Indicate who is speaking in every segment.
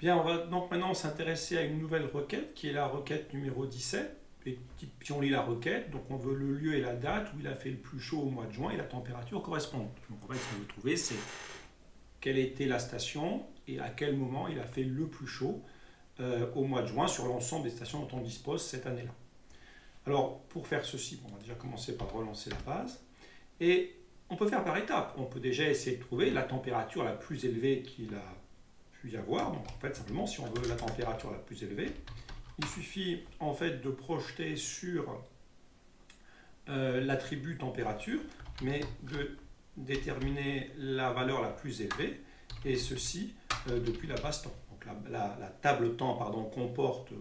Speaker 1: Bien, on va donc maintenant s'intéresser à une nouvelle requête qui est la requête numéro 17. Et si on lit la requête, donc on veut le lieu et la date où il a fait le plus chaud au mois de juin et la température correspondante. Donc en fait, ce qu'on veut trouver, c'est quelle était la station et à quel moment il a fait le plus chaud au mois de juin sur l'ensemble des stations dont on dispose cette année-là. Alors, pour faire ceci, on va déjà commencer par relancer la base. Et on peut faire par étapes. On peut déjà essayer de trouver la température la plus élevée qu'il a pu y avoir. Donc en fait, simplement, si on veut la température la plus élevée, il suffit en fait de projeter sur l'attribut température, mais de déterminer la valeur la plus élevée, et ceci depuis la base temps. Donc la table temps comporte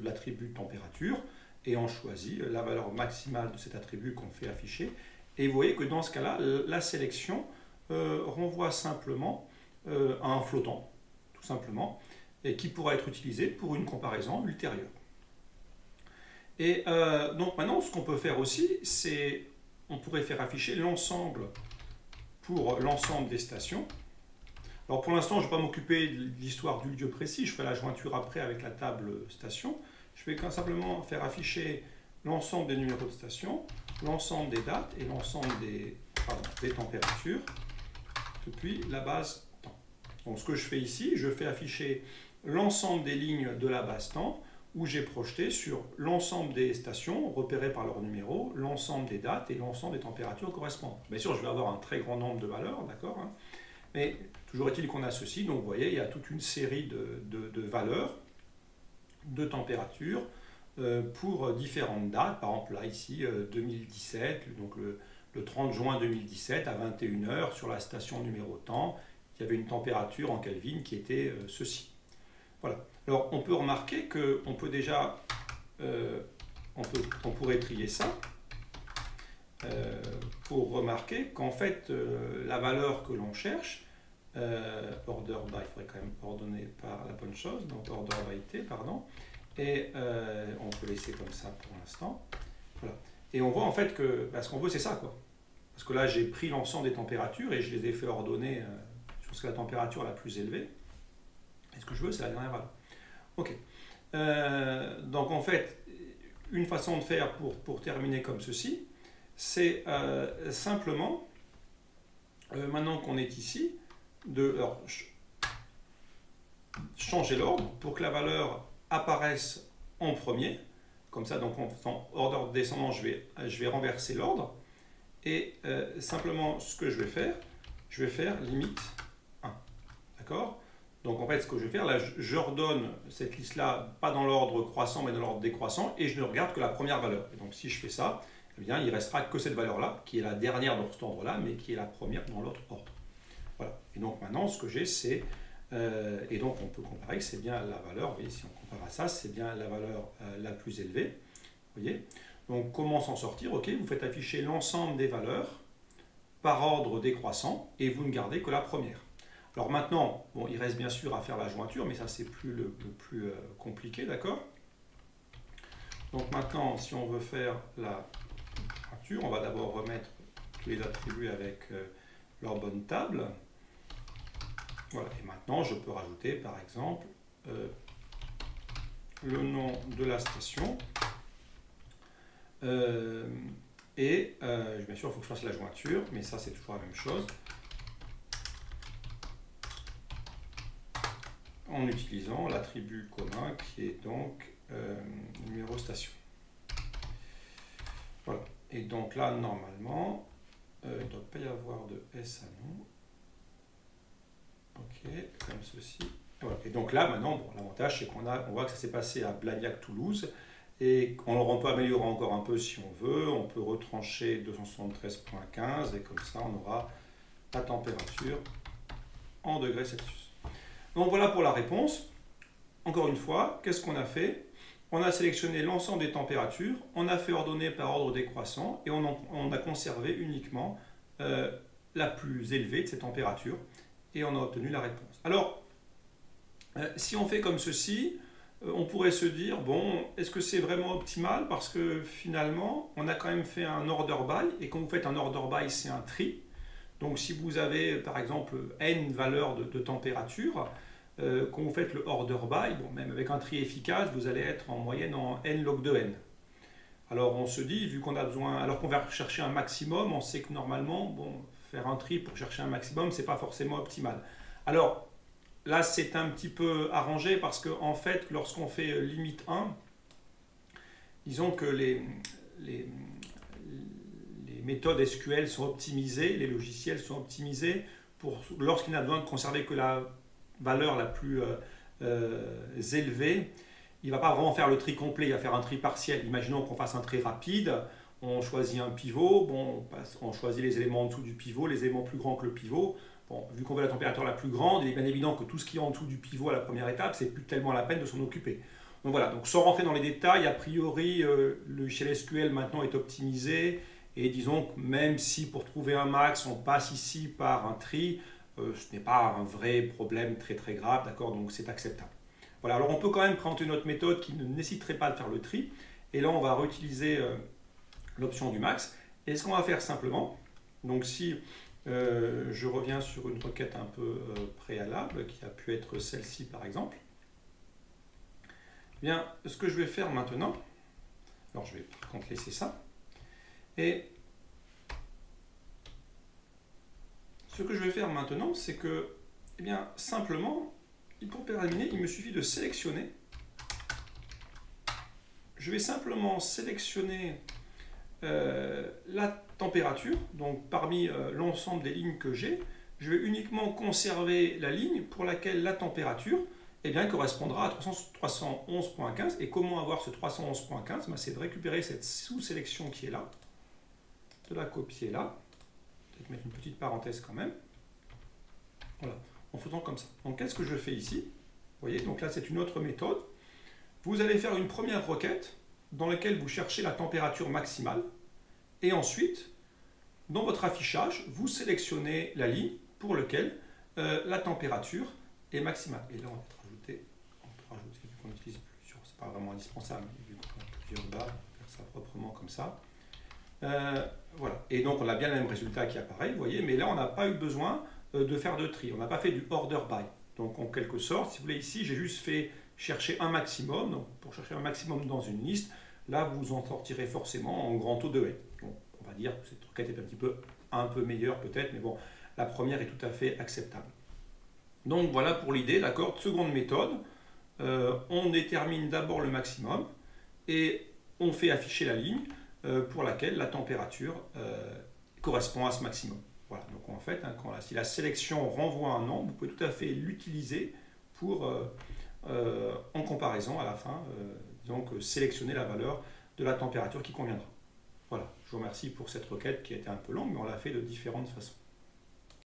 Speaker 1: l'attribut température, et on choisit la valeur maximale de cet attribut qu'on fait afficher. Et vous voyez que dans ce cas-là, la sélection renvoie simplement à un flottant, tout simplement, et qui pourra être utilisé pour une comparaison ultérieure. Et donc maintenant, ce qu'on peut faire aussi, c'est on pourrait faire afficher l'ensemble pour l'ensemble des stations. Alors pour l'instant, je ne vais pas m'occuper de l'histoire du lieu précis, je ferai la jointure après avec la table station. Je vais simplement faire afficher l'ensemble des numéros de station, l'ensemble des dates et l'ensemble des températures depuis la base temps. Donc ce que je fais ici, je fais afficher l'ensemble des lignes de la base temps où j'ai projeté sur l'ensemble des stations repérées par leur numéro, l'ensemble des dates et l'ensemble des températures correspondantes. Bien sûr, je vais avoir un très grand nombre de valeurs, d'accord, hein, mais toujours est-il qu'on a ceci. Donc vous voyez, il y a toute une série de valeurs de température pour différentes dates. Par exemple, là, ici, 2017, donc le 30 juin 2017, à 21 h, sur la station numéro temps, il y avait une température en Kelvin qui était ceci. Voilà. Alors, on peut remarquer qu'on peut déjà, on pourrait trier ça pour remarquer qu'en fait, la valeur que l'on cherche, order by, il faudrait quand même ordonner par la bonne chose, donc order by t, pardon, et on peut laisser comme ça pour l'instant. Voilà. Et on voit en fait que ce qu'on veut, c'est ça, quoi. Parce que là, j'ai pris l'ensemble des températures et je les ai fait ordonner sur ce que la température la plus élevée. Et ce que je veux, c'est la dernière valeur. Ok. Donc en fait, une façon de faire pour terminer comme ceci, c'est simplement, maintenant qu'on est ici, de changer l'ordre pour que la valeur apparaisse en premier. Comme ça, donc en faisant ordre descendant, je vais renverser l'ordre. Et simplement, ce que je vais faire limite 1. D'accord ? Donc en fait, ce que je vais faire, là, j'ordonne cette liste-là, pas dans l'ordre croissant, mais dans l'ordre décroissant, et je ne regarde que la première valeur. Et donc si je fais ça, eh bien, il ne restera que cette valeur-là, qui est la dernière dans cet ordre-là, mais qui est la première dans l'autre ordre. Voilà. Et donc maintenant, ce que j'ai, c'est... et donc on peut comparer que c'est bien la valeur, vous voyez, si on compare à ça, c'est bien la valeur la plus élevée. Vous voyez ? Donc comment s'en sortir? Ok, vous faites afficher l'ensemble des valeurs par ordre décroissant, et vous ne gardez que la première. Alors maintenant, bon, il reste bien sûr à faire la jointure, mais ça c'est le plus compliqué, d'accord? Donc maintenant, si on veut faire la jointure, on va d'abord remettre tous les attributs avec leur bonne table. Voilà, et maintenant je peux rajouter par exemple le nom de la station. Et bien sûr, il faut que je fasse la jointure, mais ça c'est toujours la même chose. En utilisant l'attribut commun qui est donc numéro station. Voilà. Et donc là, normalement, il ne doit pas y avoir de S à nom. Ok, comme ceci. Et, voilà. Et donc là, maintenant, bon, l'avantage, c'est qu'on voit que ça s'est passé à Blagnac-Toulouse. Et on peut améliorer encore un peu si on veut. On peut retrancher 273.15 et comme ça, on aura la température en degrés Celsius. Donc voilà pour la réponse. Encore une fois, qu'est-ce qu'on a fait? On a sélectionné l'ensemble des températures, on a fait ordonner par ordre décroissant et on a conservé uniquement la plus élevée de ces températures et on a obtenu la réponse. Alors, si on fait comme ceci, on pourrait se dire, bon, est-ce que c'est vraiment optimal? Parce que finalement, on a quand même fait un order by et quand vous faites un order by, c'est un tri. Donc si vous avez par exemple n valeurs de température, quand vous faites le order by, bon, même avec un tri efficace, vous allez être en moyenne en n log de n. Alors on se dit, vu qu'on a besoin, alors qu'on va chercher un maximum, on sait que normalement, bon, faire un tri pour chercher un maximum, c'est pas forcément optimal. Alors là, c'est un petit peu arrangé parce que en fait, lorsqu'on fait limite 1, disons que les méthodes SQL sont optimisées, les logiciels sont optimisés pour lorsqu'il n'a besoin de conserver que la valeur la plus élevée. Il ne va pas vraiment faire le tri complet, il va faire un tri partiel. Imaginons qu'on fasse un tri rapide, on choisit un pivot, bon, on choisit les éléments en dessous du pivot, les éléments plus grands que le pivot. Bon, vu qu'on veut la température la plus grande, il est bien évident que tout ce qui est en dessous du pivot à la première étape, c'est plus tellement la peine de s'en occuper. Donc voilà, donc sans rentrer dans les détails, a priori, le logiciel SQL maintenant est optimisé. Et disons que même si pour trouver un max, on passe ici par un tri, ce n'est pas un vrai problème très très grave, d'accord, donc c'est acceptable. Voilà, alors on peut quand même présenter une autre méthode qui ne nécessiterait pas de faire le tri. Et là, on va réutiliser l'option du max. Et ce qu'on va faire simplement, donc si je reviens sur une requête un peu préalable, qui a pu être celle-ci par exemple, eh bien, ce que je vais faire maintenant, alors je vais par contre laisser ça, et ce que je vais faire maintenant, c'est que, eh bien, simplement, pour terminer, il me suffit de sélectionner. Je vais simplement sélectionner la température, donc parmi l'ensemble des lignes que j'ai, je vais uniquement conserver la ligne pour laquelle la température eh bien, correspondra à 311.15. Et comment avoir ce 311.15 ? C'est de récupérer cette sous-sélection qui est là, de la copier là, peut-être mettre une petite parenthèse quand même, voilà, en faisant comme ça. Donc qu'est-ce que je fais ici ? Vous voyez, donc là c'est une autre méthode. Vous allez faire une première requête dans laquelle vous cherchez la température maximale, et ensuite, dans votre affichage, vous sélectionnez la ligne pour laquelle la température est maximale. Et là on peut rajouter, vu qu'on n'utilise plus, c'est pas vraiment indispensable, mais vu qu'on a plusieurs barres, on va faire ça proprement comme ça. Voilà. Et donc on a bien le même résultat qui apparaît, vous voyez, mais là on n'a pas eu besoin de faire de tri, on n'a pas fait du order by. Donc en quelque sorte, si vous voulez ici, j'ai juste fait chercher un maximum, donc pour chercher un maximum dans une liste, là vous en sortirez forcément en grand taux de n. Donc on va dire que cette requête est un peu meilleure peut-être, mais bon, la première est tout à fait acceptable. Donc voilà pour l'idée, d'accord. Seconde méthode, on détermine d'abord le maximum et on fait afficher la ligne pour laquelle la température correspond à ce maximum. Voilà, donc en fait, hein, si la sélection renvoie un nom, vous pouvez tout à fait l'utiliser pour, en comparaison à la fin, donc sélectionner la valeur de la température qui conviendra. Voilà, je vous remercie pour cette requête qui a été un peu longue, mais on l'a fait de différentes façons.